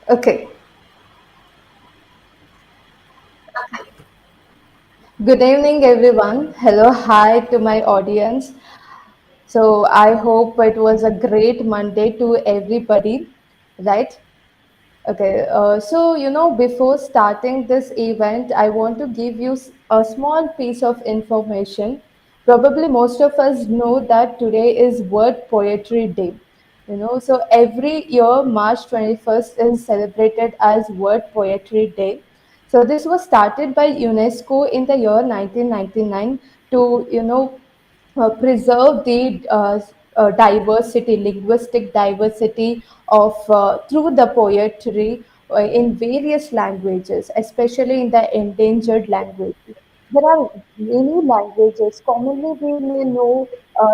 Okay. Good evening, everyone. Hello, hi to my audience. So, I hope it was a great Monday to everybody, right? Okay, before starting this event, I want to give you a small piece of information. Probably most of us know that today is World Poetry Day. So every year, March 21st is celebrated as World Poetry Day. So this was started by UNESCO in the year 1999 to, preserve the diversity, linguistic diversity of through the poetry in various languages, especially in the endangered languages. There are many languages. Commonly, we may know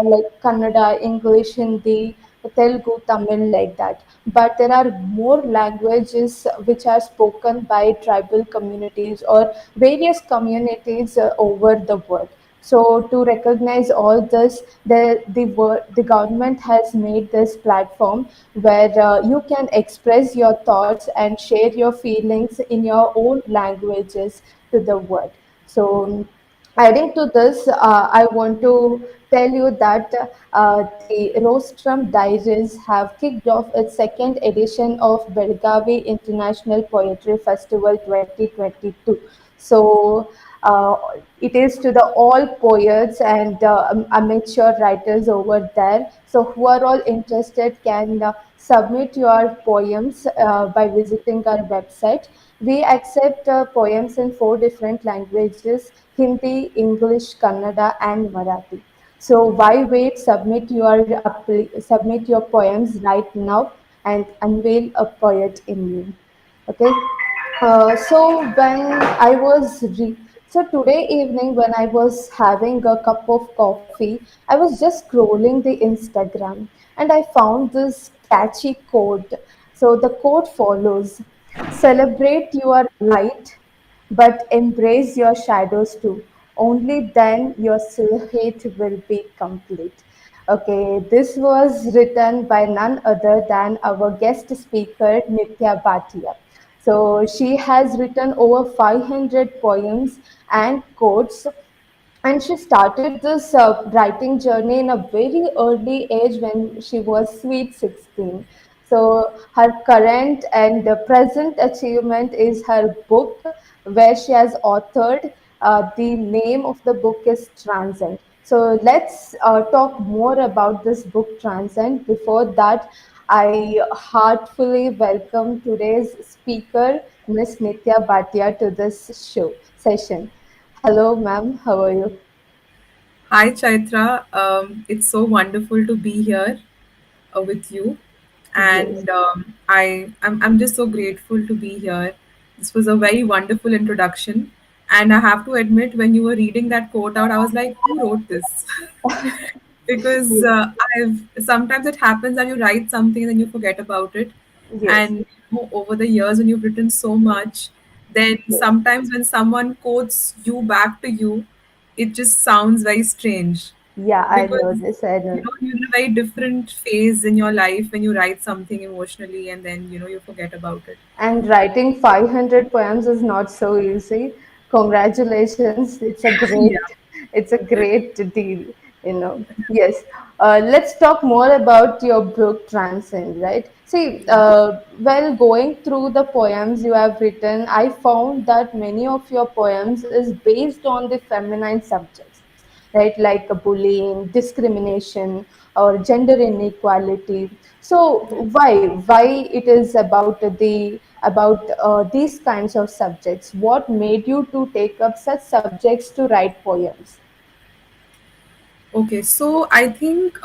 like Kannada, English, Hindi, Telugu, Tamil, like that. But there are more languages which are spoken by tribal communities or various communities over the world. So to recognize all this, the government has made this platform where you can express your thoughts and share your feelings in your own languages to the world. So adding to this, I want to tell you that the Rostrum Diaries have kicked off its second edition of Belagavi International Poetry Festival 2022. So uh, it is to the all poets and amateur writers over there. So who are all interested can submit your poems by visiting our website. We accept poems in four different languages: Hindi, English, Kannada, and Marathi. So why wait? Submit your poems right now and unveil a poet in you. Okay. So today evening when I was having a cup of coffee, I was just scrolling the Instagram and I found this catchy quote. So the quote follows: "Celebrate your light, but embrace your shadows too. Only then your silhouette will be complete." Okay, this was written by none other than our guest speaker, Nitya Bhatia. So she has written over 500 poems and quotes, and she started this writing journey in a very early age when she was sweet 16. So her current and present achievement is her book, where she has authored. The name of the book is Transcend. So let's talk more about this book, Transcend. Before that, I heartfully welcome today's speaker, Miss Nitya Bhatia, to this show session. Hello, ma'am. How are you? Hi, Chaitra. It's so wonderful to be here with you, Yes. and I'm just so grateful to be here. This was a very wonderful introduction, and I have to admit, when you were reading that quote out, I was like, "Who wrote this?" because I've sometimes it happens that you write something and then you forget about it, Yes. and over the years when you've written so much, then Yes. sometimes when someone quotes you back to you, it just sounds very strange Yeah, I because know this. I know. you're in a very different phase in your life when you write something emotionally and then you forget about it. And writing 500 poems is not so easy. Congratulations. Yeah. It's a great deal. Yes. Let's talk more about your book, Transcend, right? See, while going through the poems you have written, I found that many of your poems is based on the feminine subjects, right? Like bullying, discrimination, or gender inequality. So why it is about these kinds of subjects? What made you to take up such subjects to write poems? Okay, so I think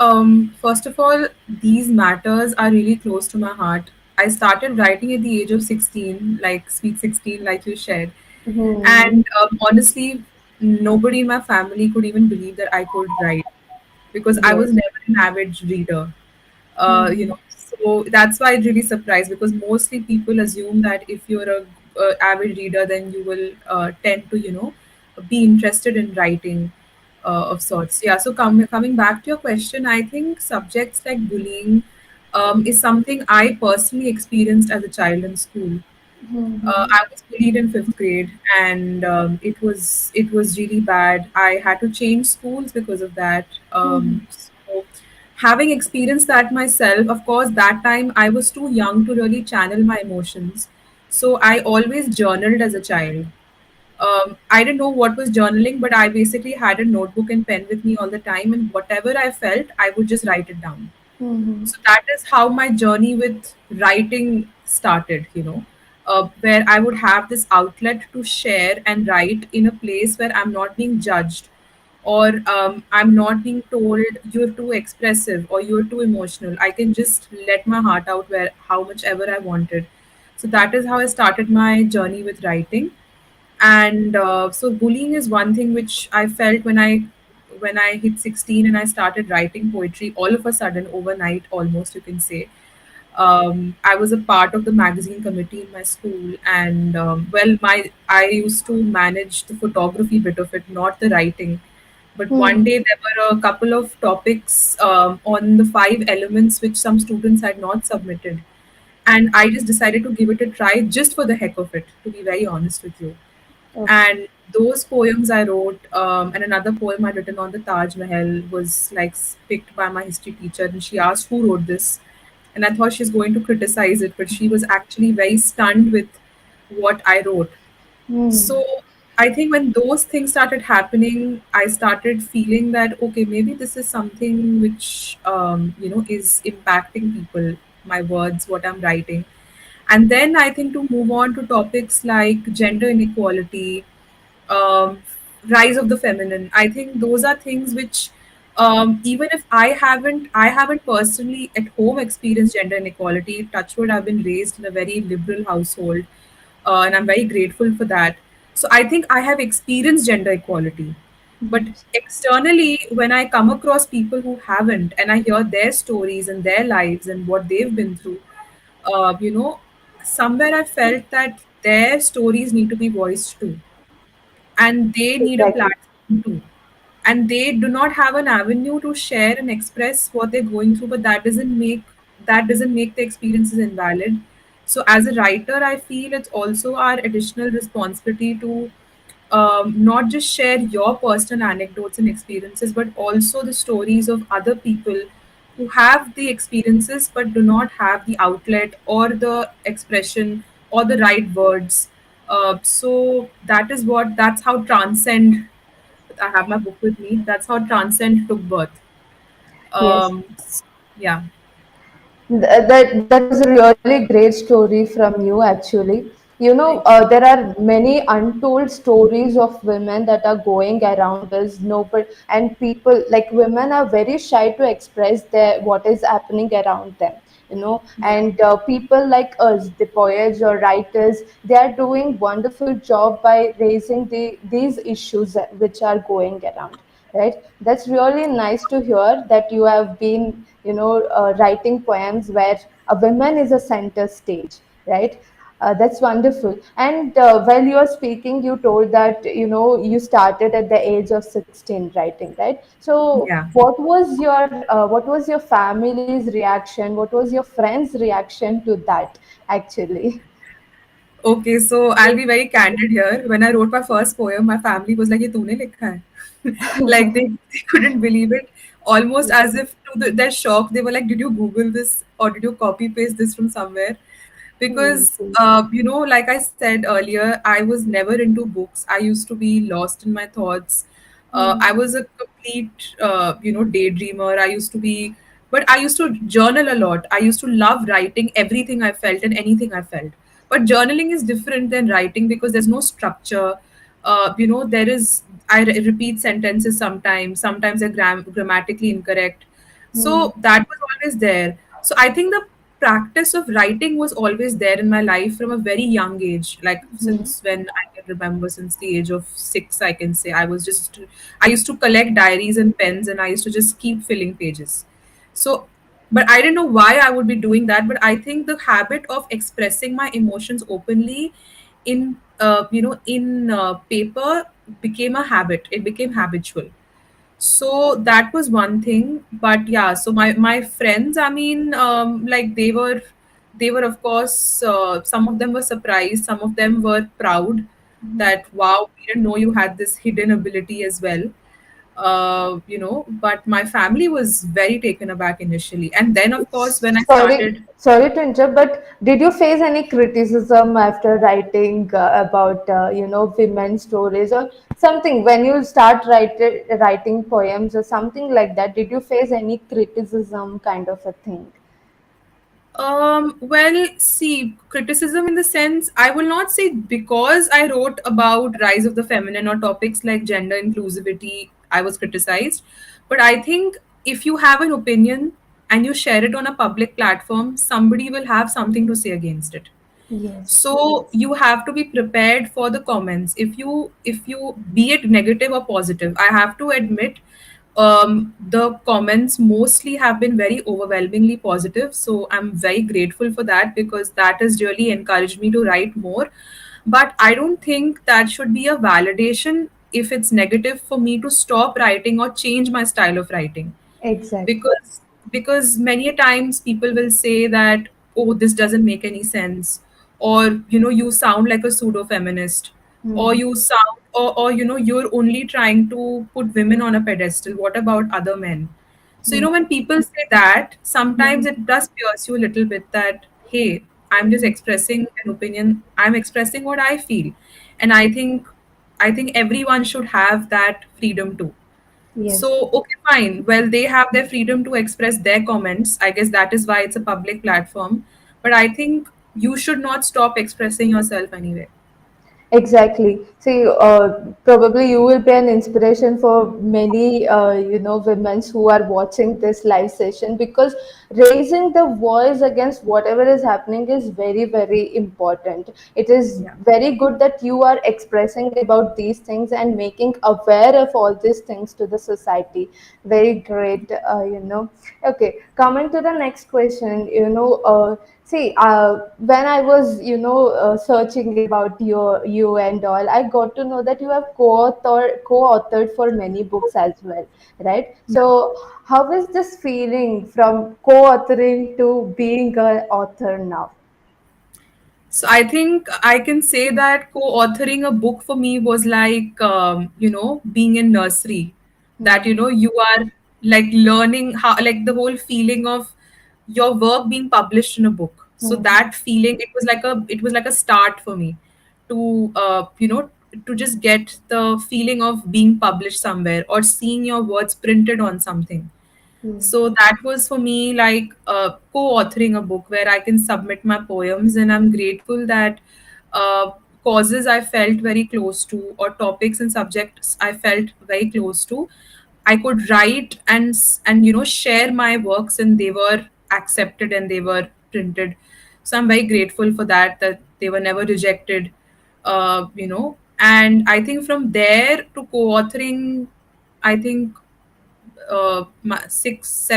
first of all, these matters are really close to my heart. I started writing at the age of 16, like sweet 16, like you shared. Hmm. And honestly, nobody in my family could even believe that I could write because I was Yes. never an avid reader. Hmm. So that's why it really surprised because mostly people assume that if you're a avid reader, then you will tend to be interested in writing of sorts. Yeah. So coming back to your question, I think subjects like bullying. is something I personally experienced as a child in school. Mm-hmm. I was bullied in fifth grade, and it was really bad. I had to change schools because of that. So, having experienced that myself, of course, that time I was too young to really channel my emotions. So I always journaled as a child. I didn't know what was journaling, but I basically had a notebook and pen with me all the time, and whatever I felt, I would just write it down. Mm-hmm. So that is how my journey with writing started, where I would have this outlet to share and write in a place where I'm not being judged, or I'm not being told you're too expressive or you're too emotional. I can just let my heart out where how much ever I wanted. So that is how I started my journey with writing. And so bullying is one thing which I felt when I hit 16 and I started writing poetry all of a sudden overnight, almost, you can say. I was a part of the magazine committee in my school, and well, my I used to manage the photography bit of it, not the writing. But one Mm-hmm. day there were a couple of topics on the five elements which some students had not submitted, and I just decided to give it a try just for the heck of it. To be very honest with you, Okay. and those poems I wrote, and another poem I'd written on the Taj Mahal was like picked by my history teacher, and she asked who wrote this, and I thought she's going to criticize it, but she was actually very stunned with what I wrote. Mm. So I think when those things started happening, I started feeling that okay, maybe this is something which is impacting people. My words, what I'm writing, and then I think to move on to topics like gender inequality, um, rise of the feminine. I think those are things which, even if I haven't personally at home experienced gender inequality. Touchwood, I've been raised in a very liberal household, and I'm very grateful for that. So I think I have experienced gender equality. But Yes. externally, when I come across people who haven't, and I hear their stories and their lives and what they've been through, somewhere I felt that their stories need to be voiced too, and they need a Exactly. platform too. And they do not have an avenue to share and express what they're going through, but that doesn't make the experiences invalid. So as a writer, I feel it's also our additional responsibility to not just share your personal anecdotes and experiences, but also the stories of other people who have the experiences but do not have the outlet or the expression or the right words. So that's how Transcend. I have my book with me. That's how Transcend took birth. Yes. Um, yeah, That was a really great story from you, actually. thank There are many untold stories of women that are going around us. No, but and people like women are very shy to express their what is happening around them. you. Yeah, And people like us, the poets or writers, they are doing wonderful job by raising these issues which are going around, right? That's really nice to hear that you have been, writing poems where a woman is a center stage, right? That's wonderful. And while you are speaking, you told that you started at the age of 16 writing, right? So yeah. what was your family's reaction? What was your friends' reaction to that, actually? Okay, so I'll be very candid here. When I wrote my first poem, my family was like, "ये तूने लिखा है?" Like they couldn't believe it. Almost as if to their shock, they were like, "Did you Google this or did you copy paste this from somewhere?" Because Mhm. like I said earlier, I was never into books. I used to be lost in my thoughts. I Mhm. was a complete daydreamer. But I used to journal a lot. I used to love writing everything I felt and anything I felt. But journaling is different than writing because there's no structure. There is repeat sentences sometimes. Sometimes they're grammatically incorrect. Mhm. So that was always there. So I think the practice of writing was always there in my life from a very young age. Like Mhm. since when I can remember, since the age of 6, I can say I used to collect diaries and pens, and I used to just keep filling pages. So, but I didn't know why I would be doing that. But I think the habit of expressing my emotions openly in paper became a habit. It became habitual. So that was one thing. But yeah, so my friends, I mean, like they were of course, some of them were surprised, some of them were proud that wow, we didn't know you had this hidden ability as well. But my family was very taken aback initially, and then of course when I Sorry, started. sorry to interrupt, but did you face any criticism after writing about women's stories or something when you start writing poems or something like that? Did you face any criticism kind of a thing? Well, see, criticism in the sense, I will not say because I wrote about rise of the feminine or topics like gender inclusivity, I was criticized. But I think if you have an opinion and you share it on a public platform, somebody will have something to say against it. Yes, So you have to be prepared for the comments. If you be it negative or positive, I have to admit, the comments mostly have been very overwhelmingly positive. So I'm very grateful for that because that has really encouraged me to write more. But I don't think that should be a validation if it's negative for me to stop writing or change my style of writing. exactly. Because many a times people will say that, oh, this doesn't make any sense, or you sound like a pseudo feminist, or Hmm. you sound, or you're only trying to put women on a pedestal, what about other men? So Hmm. when people say that, sometimes Hmm. it does pierce you a little bit that, hey, I'm just expressing an opinion, I'm expressing what I feel. And I think everyone should have that freedom too. Yes. So, okay, fine. Well, they have their freedom to express their comments. I guess that is why it's a public platform. But I think you should not stop expressing yourself anyway. Exactly. See, probably you will be an inspiration for many, women who are watching this live session because raising the voice against whatever is happening is very, very important. It is Yeah. very good that you are expressing about these things and making aware of all these things to the society. Very great, Okay, coming to the next question, see, when I was, searching about you and all, I got to know that you have co-authored for many books as well, right? Yeah. So, how is this feeling from co-authoring to being an author now? So I think I can say that co-authoring a book for me was like, being in nursery. That Hmm. you are like learning how, like the whole feeling of your work being published in a book. So Hmm. that feeling, it was like a start for me to to just get the feeling of being published somewhere or seeing your words printed on something. Hmm. So that was for me like co-authoring a book where I can submit my poems, and I'm grateful that causes I felt very close to, or topics and subjects I felt very close to, I could write and share my works, and they were accepted and they were printed. So I'm very grateful for that, that they were never rejected. And I think from there to co-authoring, I think six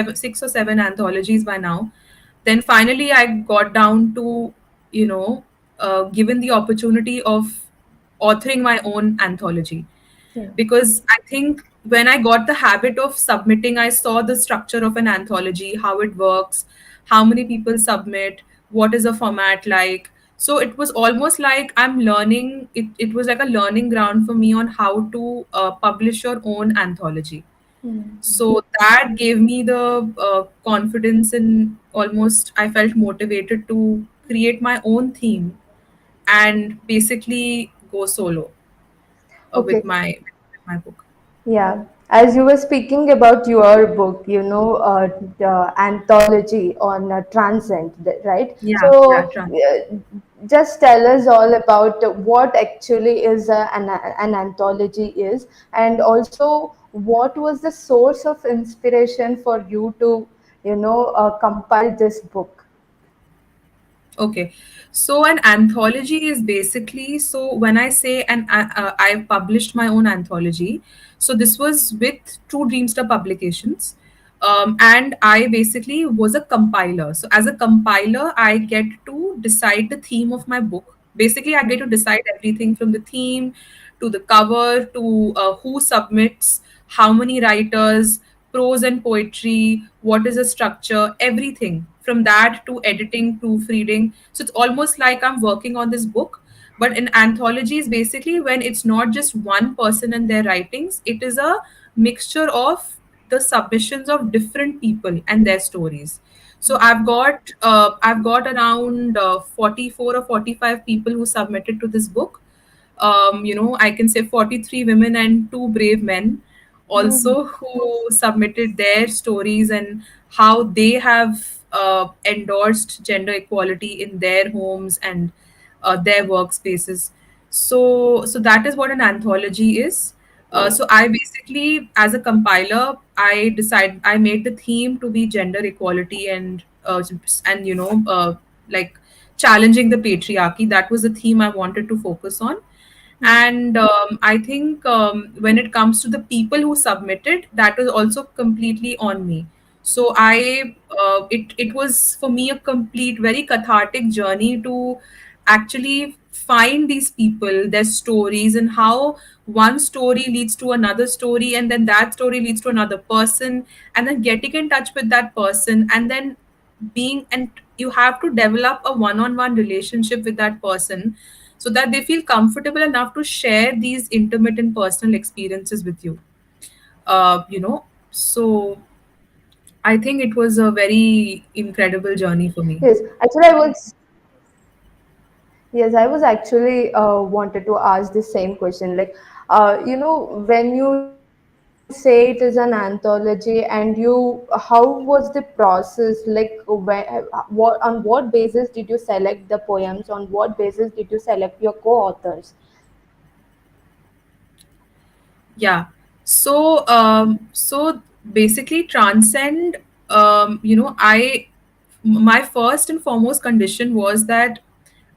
or seven anthologies by now. Then finally, I got down to, given the opportunity of authoring my own anthology. Yeah. Because I think when I got the habit of submitting, I saw the structure of an anthology, how it works, how many people submit, what is the format like. So it was almost like I'm learning, it was like a learning ground for me on how to publish your own anthology. Hmm. So that gave me the confidence, and almost I felt motivated to create my own theme and basically go solo Okay. with my book. Yeah, as you were speaking about your book, the anthology on transcend, right? Yeah, yeah, So, trans. just tell us all about what actually is an anthology is, and also what was the source of inspiration for you to, compile this book. Okay, so an anthology is basically, so when I say I've published my own anthology, so this was with True Dreamster Publications, and I basically was a compiler. So as a compiler, I get to decide the theme of my book. Basically, I get to decide everything from the theme to the cover to who submits, how many writers, prose and poetry, what is the structure, everything from that to editing, proofreading. So it's almost like I'm working on this book. But in anthologies, basically, when it's not just one person and their writings, it is a mixture of the submissions of different people and their stories. So I've got around 44 or 45 people who submitted to this book. I can say 43 women and two brave men also Mhm. who submitted their stories and how they have endorsed gender equality in their homes and their workspaces. So that is what an anthology is. So I basically, as a compiler, I made the theme to be gender equality and like challenging the patriarchy. That was the theme I wanted to focus on. And I think when it comes to the people who submitted, that was also completely on me. So it was for me a complete, very cathartic journey to actually find these people, their stories, and how one story leads to another story, and then that story leads to another person, and then getting in touch with that person, and then being and you have to develop a one-on-one relationship with that person so that they feel comfortable enough to share these intimate and personal experiences with you. So I think it was a very incredible journey for me. Yes, actually, I was yes, I was actually wanted to ask the same question. Like, when you say it is an anthology, and how was the process? Like, on what basis did you select the poems? On what basis did you select your co-authors? Yeah. So basically, transcend. My first and foremost condition was that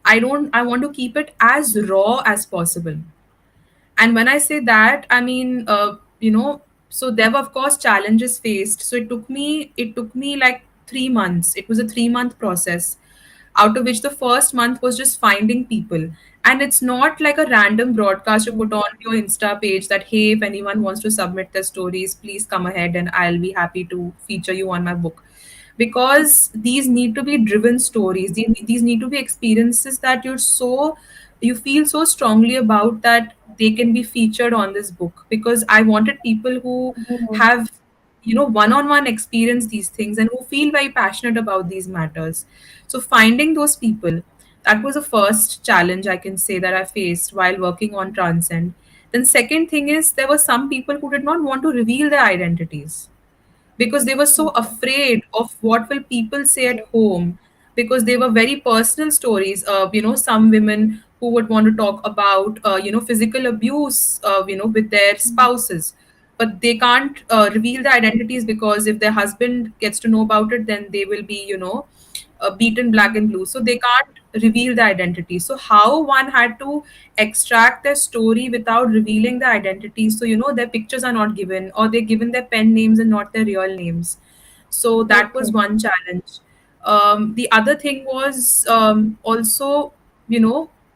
I want to keep it as raw as possible. And when I say that, I mean, so there were of course challenges faced. So it took me like 3 months. It was a 3 month process, out of which the first month was just finding people. And it's not like a random broadcast you put on your Insta page that, hey, if anyone wants to submit their stories, please come ahead and I'll be happy to feature you on my book. Because these need to be driven stories. These need to be experiences that you feel so strongly about that they can be featured on this book. Because I wanted people who have one-on-one experience these things and who feel very passionate about these matters. So finding those people, that was the first challenge I can say that I faced while working on Transcend. Then second thing is there were some people who did not want to reveal their identities because they were so afraid of what will people say at home, because they were very personal stories. Some women who would want to talk about physical abuse with their spouses, but they can't reveal their identities because if their husband gets to know about it, then they will be beaten black and blue. So they can't reveal the identity. So how one had to extract their story without revealing the identity? So their pictures are not given, or they're given their pen names and not their real names. So that was Okay. one challenge. The other thing was also,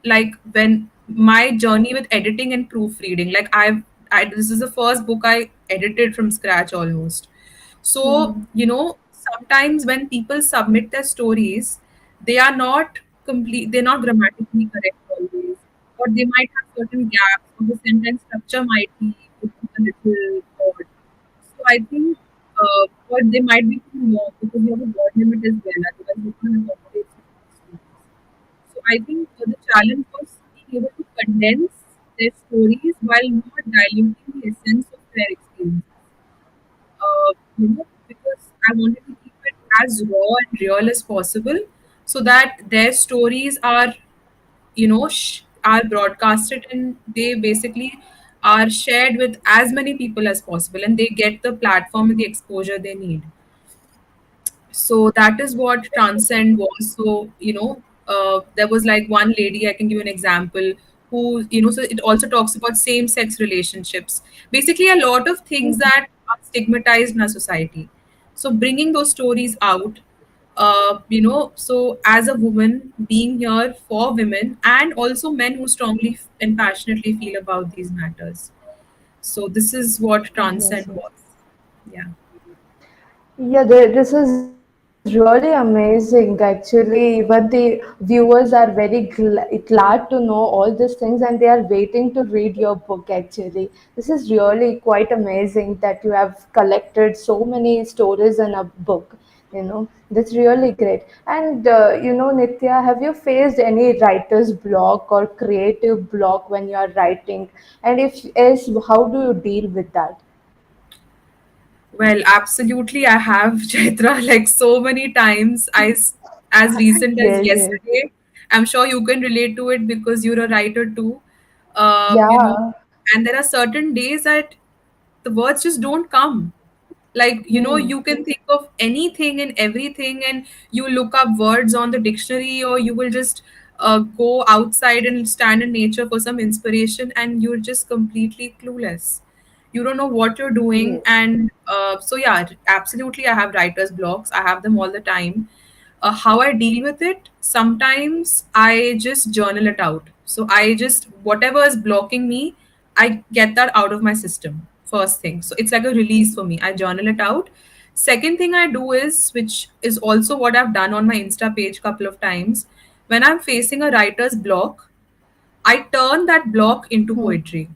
like when my journey with editing and proofreading, like this is the first book I edited from scratch almost. So, Hmm. sometimes when people submit their stories, they're not grammatically correct always, or they might have certain gaps, or the sentence structure might be a little odd. So I think, or they might be too long because you have a word limit as well, otherwise you can't accommodate so many stories. So I think the challenge was being able to condense their stories while not diluting the essence of their experiences. Because I wanted to keep it as raw and real as possible, so that their stories are broadcasted and they basically are shared with as many people as possible, and they get the platform and the exposure they need. So that is what Transcend was. So there was like one lady, I can give you an example, who so it also talks about same sex relationships, basically a lot of things that are stigmatized in our society. So bringing those stories out, so as a woman being here for women and also men who strongly and passionately feel about these matters. So this is what Yes, Transcend yes. was. Yeah. Yeah, this is really amazing. Actually, even the viewers are very glad to know all these things and they are waiting to read your book. Actually, this is really quite amazing that you have collected so many stories in a book. That's really great. And Nitya, have you faced any writer's block or creative block when you are writing? And if yes, how do you deal with that? Well, absolutely, I have Chaitra like so many times. As recent as Yes, yes. yesterday. I'm sure you can relate to it because you're a writer too. You know, Yeah. and there are certain days that the words just don't come. Like, Hmm. you can think of anything and everything, and you look up words on the dictionary, or you will just go outside and stand in nature for some inspiration, and you're just completely clueless. You don't know what you're doing. Yes. And so, yeah, absolutely, I have writer's blocks. I have them all the time. How I deal with it, sometimes I just journal it out. So I just, whatever is blocking me, I get that out of my system first thing. So it's like a release for me. I journal it out. Second thing I do is, which is also what I've done on my Insta page couple of times, when I'm facing a writer's block, I turn that block into Hmm. poetry.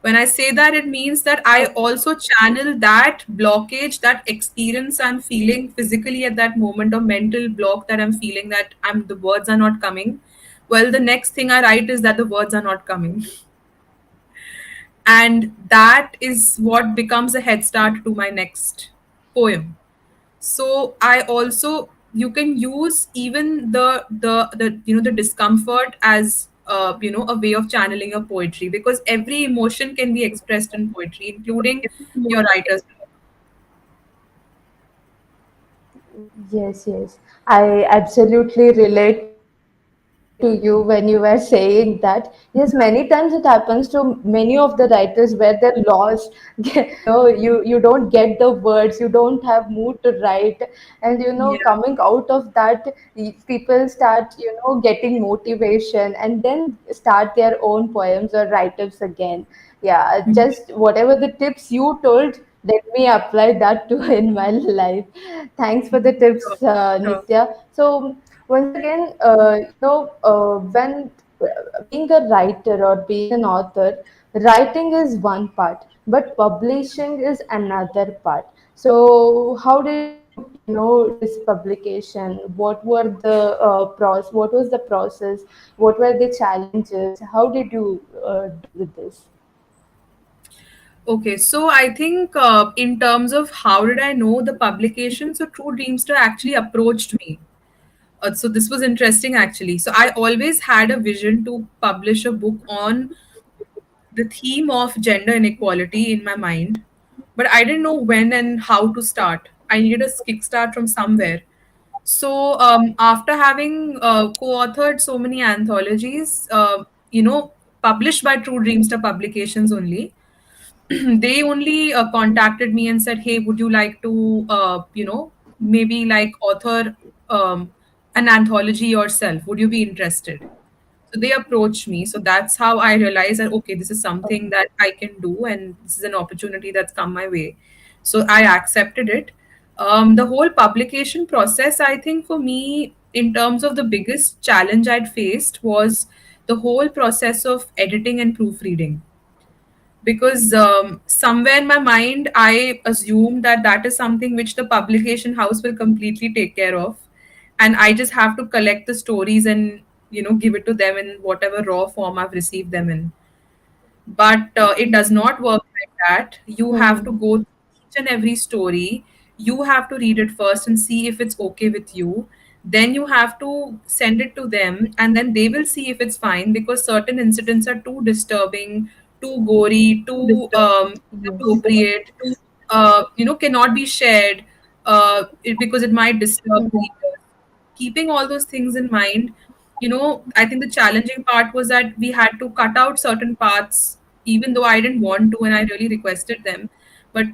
When I say that, it means that I Okay. also channel that blockage, that experience I'm feeling physically at that moment, or mental block that I'm feeling, that the words are not coming. Well, the next thing I write is that the words are not coming. And that is what becomes a head start to my next poem. So I also, you can use even the discomfort as a way of channeling your poetry, because every emotion can be expressed in poetry, including your writer's block. Yes, yes. I absolutely relate to you when you were saying that. Yes, many times it happens to many of the writers where they're lost. You don't get the words, you don't have mood to write, and Yeah. coming out of that, people start getting motivation and then start their own poems or write-ups again. Yeah, just whatever the tips you told, let me apply that too in my life. Thanks for the Sure, tips, sure. Nitya. So once again, when being a writer or being an author, writing is one part, but publishing is another part. So how did you, do this publication? What were the What was the process? What were the challenges? How did you do with this? Okay, so I think in terms of how did I know the publication, so True Dreamster actually approached me. So this was interesting actually. So I always had a vision to publish a book on the theme of gender inequality in my mind, but I didn't know when and how to start. I needed a kickstart from somewhere. So after having co-authored so many anthologies, published by True Dreamster Publications only, they only contacted me and said, "Hey, would you like to, maybe like author an anthology yourself? Would you be interested?" So they approached me. So that's how I realized that, okay, this is something that I can do, and this is an opportunity that's come my way. So I accepted it. The whole publication process, I think for me, in terms of the biggest challenge I'd faced, was the whole process of editing and proofreading, because somewhere in my mind I assumed that that is something which the publication house will completely take care of, and I just have to collect the stories and give it to them in whatever raw form I've received them in. But it does not work like that. You have to Hmm. go through each and every story. You have to read it first and see if it's okay with you. Then you have to send it to them, and then they will see if it's fine, because certain incidents are too disturbing, too gory, too Yes. inappropriate, cannot be shared, because it might disturb readers. Keeping all those things in mind, I think the challenging part was that we had to cut out certain parts, even though I didn't want to and I really requested them. But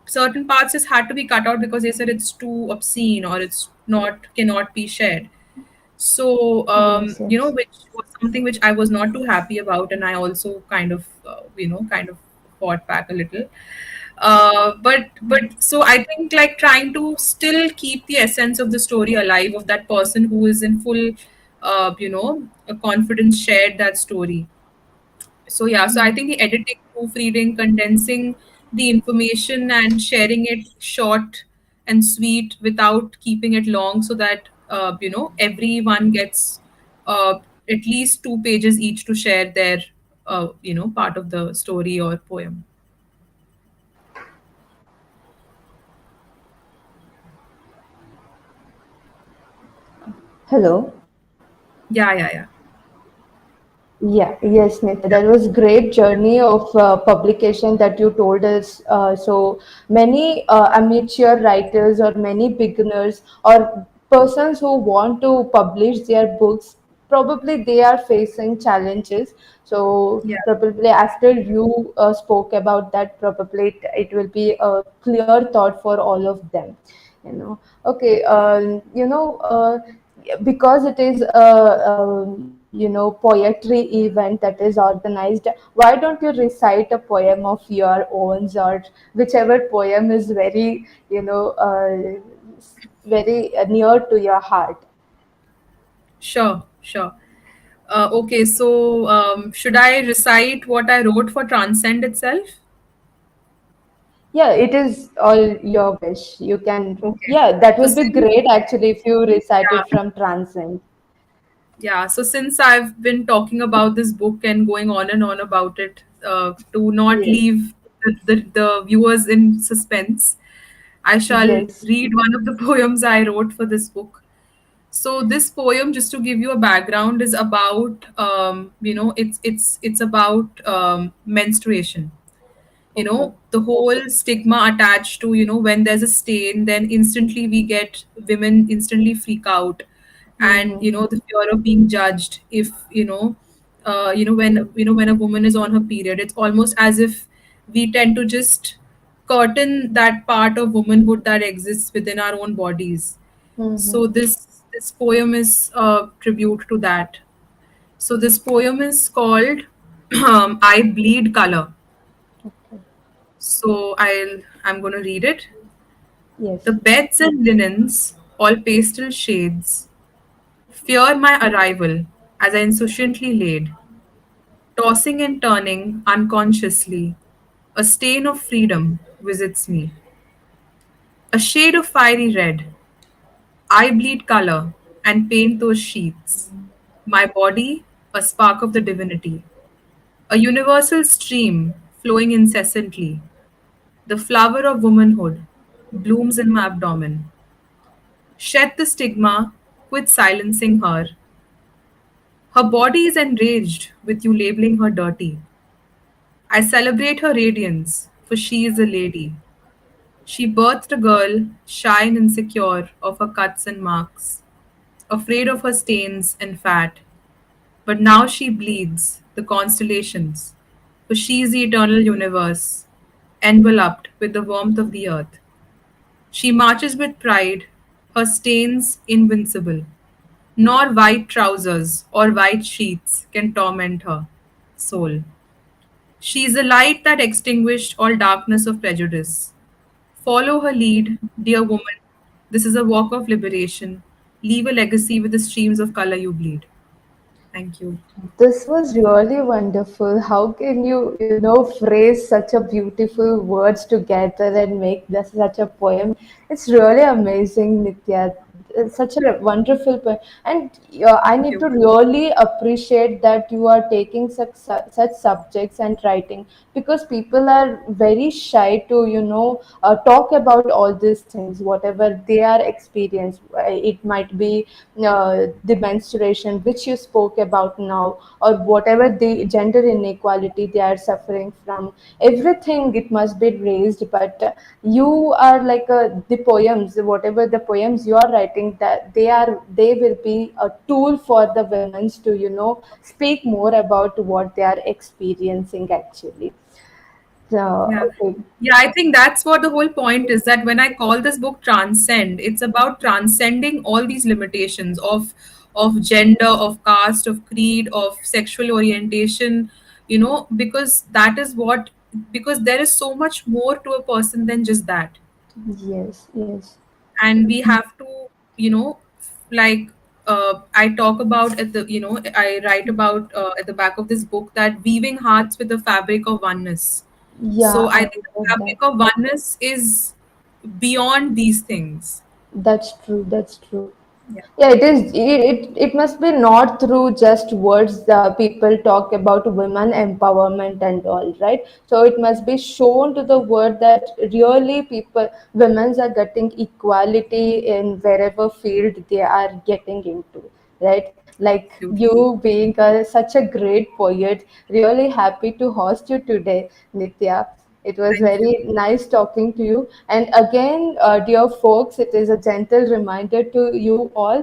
certain parts just had to be cut out because they said it's too obscene or it's not, cannot be shared. So, Yes, yes. which was something which I was not too happy about, and I also kind of, kind of fought back a little. But so I think like trying to still keep the essence of the story alive of that person who is in full, a confidence shared that story. So yeah, so I think the editing, proofreading, condensing the information and sharing it short and sweet without keeping it long, so that everyone gets at least 2 pages each to share their part of the story or poem. Hello. Yeah, yeah, yeah. Yeah, yes, Nitya. That was great journey of publication that you told us. So many amateur writers or many beginners or persons who want to publish their books, probably they are facing challenges. So Yeah. probably after you spoke about that, probably it will be a clear thought for all of them. You know. Okay. Because it is a poetry event that is organized, why don't you recite a poem of your own, or whichever poem is very very near to your heart. Sure, sure. Okay, so should I recite what I wrote for Transcend itself? Yeah, it is all your wish. You can, Okay. yeah, that So will be since great actually if you recite it yeah, from Transcend. yeah. So since I've been talking about this book and going on and on about it, to not Yes, leave the viewers in suspense, I shall yes. read one of the poems I wrote for this book. So this poem, just to give you a background, is about it's about menstruation. Okay. The whole stigma attached to, when there's a stain, then instantly we get women instantly freak out. And Mm-hmm. the fear of being judged if when a woman is on her period, it's almost as if we tend to just curtain that part of womanhood that exists within our own bodies. Mm-hmm. So this poem is a tribute to that. So this poem is called I Bleed Color. Okay. So I'm going to read it. The Yes. beds and linens, all pastel shades, fear my arrival as I insouciantly laid, tossing and turning unconsciously. A stain of freedom visits me. A shade of fiery red. I bleed color and paint those sheets. My body, a spark of the divinity. A universal stream flowing incessantly. The flower of womanhood blooms in my abdomen. Shed the stigma, quit silencing her. Her body is enraged with you labeling her dirty. I celebrate her radiance, for she is a lady. She birthed a girl, shy and insecure of her cuts and marks, afraid of her stains and fat. But now she bleeds the constellations, for she is the eternal universe, enveloped with the warmth of the earth. She marches with pride, her stains invincible. Nor white trousers or white sheets can torment her soul. She is a light that extinguished all darkness of prejudice. Follow her lead, dear woman. This is a walk of liberation. Leave a legacy with the streams of color you bleed. Thank you. This was really wonderful. How can you phrase such a beautiful words together and make this such a poem? It's really amazing, Nitya. It's such a wonderful poem, and I Thank need you. to really appreciate that you are taking such subjects and writing, because people are very shy to talk about all these things, whatever they are experienced. It might be the menstruation which you spoke about now, or whatever the gender inequality they are suffering from, everything it must be raised. But you are like the poems, whatever the poems you are writing, that they will be a tool for the women to speak more about what they are experiencing actually. So Yeah. okay. Yeah, I think that's what the whole point is, that when I call this book Transcend, it's about transcending all these limitations of of gender, of caste, of creed, of sexual orientation, because that is what, because there is so much more to a person than just that. Yes, yes. And we have to, you know like, I talk about at the, I write about, at the back of this book, that weaving hearts with the fabric of oneness. Yeah, So I I think the love that. fabric of oneness is beyond these things. That's true. That's true. Yeah, Yeah, it is. It must be not through just words. The people talk about women empowerment and all, right? So it must be shown to the world that really people, women are getting equality in wherever field they are getting into, right? Like absolutely. you being such a great poet, really happy to host you today, Nitya. It was Thank you. very nice talking to you. And again, dear folks, it is a gentle reminder to you all,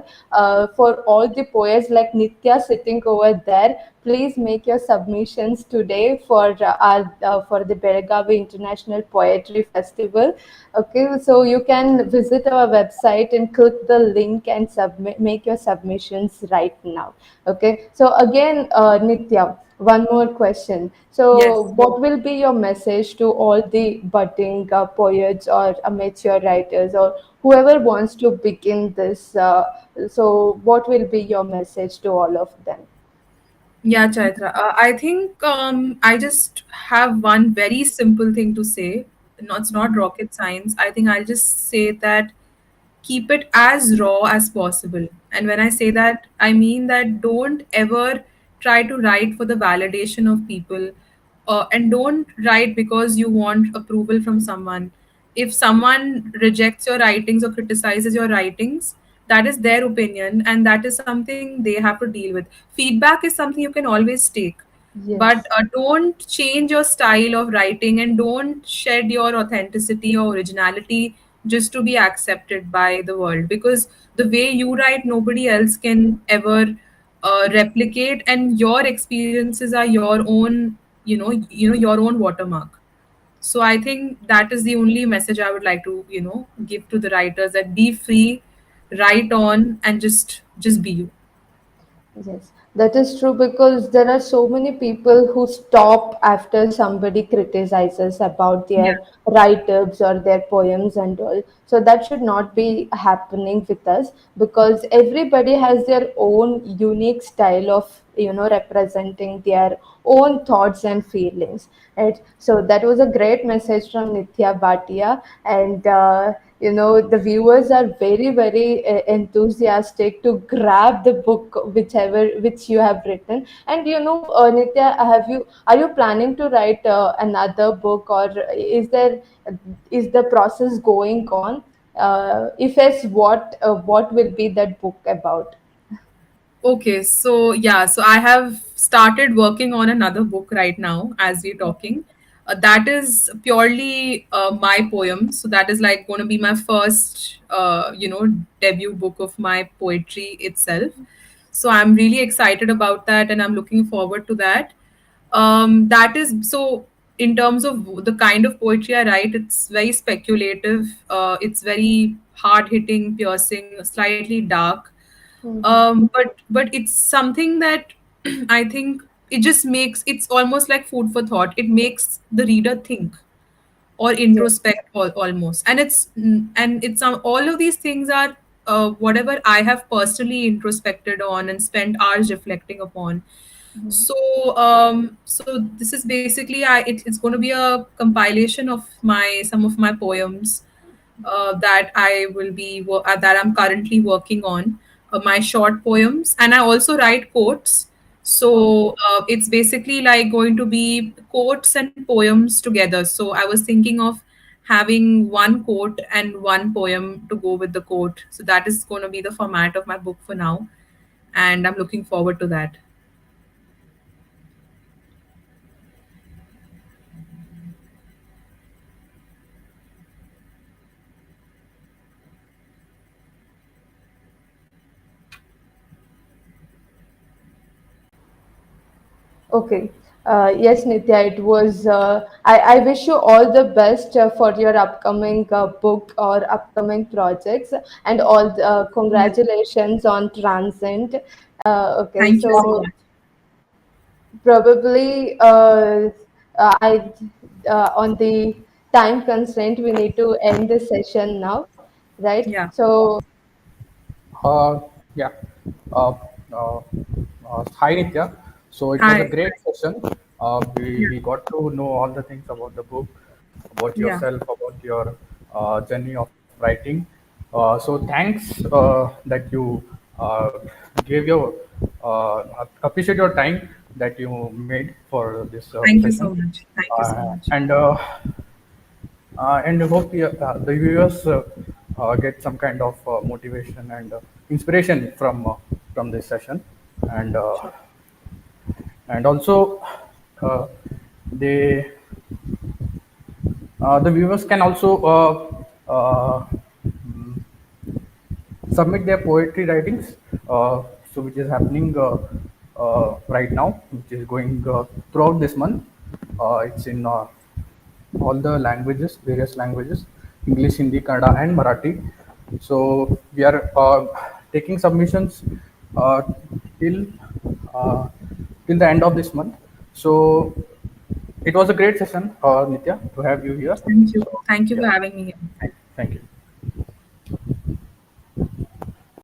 for all the poets like Nitya sitting over there. Please make your submissions today for the Belagavi International Poetry Festival. Okay, so you can visit our website and click the link and submit, make your submissions right now. Okay, so again, Nitya, one more question. So, Yes. what will be your message to all the budding poets or amateur writers or whoever wants to begin this? So, what will be your message to all of them? Yeah, Chaitra. I think, I just have one very simple thing to say. No, it's not rocket science. I think I'll just say that keep it as raw as possible. And when I say that, I mean that don't ever try to write for the validation of people, and don't write because you want approval from someone. If someone rejects your writings or criticizes your writings, that is their opinion, and that is something they have to deal with. Feedback is something you can always take, but Yes, don't change your style of writing, and don't shed your authenticity or originality just to be accepted by the world, because the way you write nobody else can ever replicate, and your experiences are your own, your own watermark. So I think that is the only message I would like to, give to the writers, that be free, write on, and just be you. yes, that is true because there are so many people who stop after somebody criticizes about Yeah. their write-ups or their poems and all. So that should not be happening with us because everybody has their own unique style of representing their own thoughts and feelings. Right. So that was a great message from Nitya Bhatia, and the viewers are very very enthusiastic to grab the book which you have written. And Nitya, are you planning to write another book, or is the process going on? If yes, what will be that book about? Okay, so yeah, so I have started working on another book right now as we're talking. That is purely my poem. So that is like going to be my first, debut book of my poetry itself. So I'm really excited about that, and I'm looking forward to that. That is so. In terms of the kind of poetry I write, it's very speculative. It's very hard hitting, piercing, slightly dark, Mhm. but it's something that I think it just makes, it's almost like food for thought. It makes the reader think or Yes. introspect, almost, and it's all of these things are whatever I have personally introspected on and spent hours reflecting upon. So this is basically, it's going to be a compilation of my some of my poems that I'm currently working on, my short poems, and I also write quotes. So it's basically like going to be quotes and poems together. So I was thinking of having one quote and one poem to go with the quote. So that is going to be the format of my book for now, and I'm looking forward to that. Okay. Yes, Nitya, it was. I wish you all the best for your upcoming book or upcoming projects, and all Yes. congratulations on Transcend. Okay, Thank you so so much. probably I on the time constraint we need to end this session now, right? Yeah. So Yeah. Uh, uh, Hi Nitya. So it was a Hi. great session. We Yeah. we got to know all the things about the book, about Yeah. yourself, about your journey of writing. So thanks that you gave your appreciate your time that you made for this Thank you session, so much. Thank you so much. and hope the viewers get some kind of motivation and inspiration from this session, and uh, Sure. and also uh, they the viewers can also submit their poetry writings, so which is happening right now, which is going throughout this month. It's in all the languages, various languages: English, Hindi, Kannada, and Marathi. So we are taking submissions uh, till uh, till the end of this month. So it was a great session, Nitya, to have you here. Thank you. So Thank you yeah, for having me here.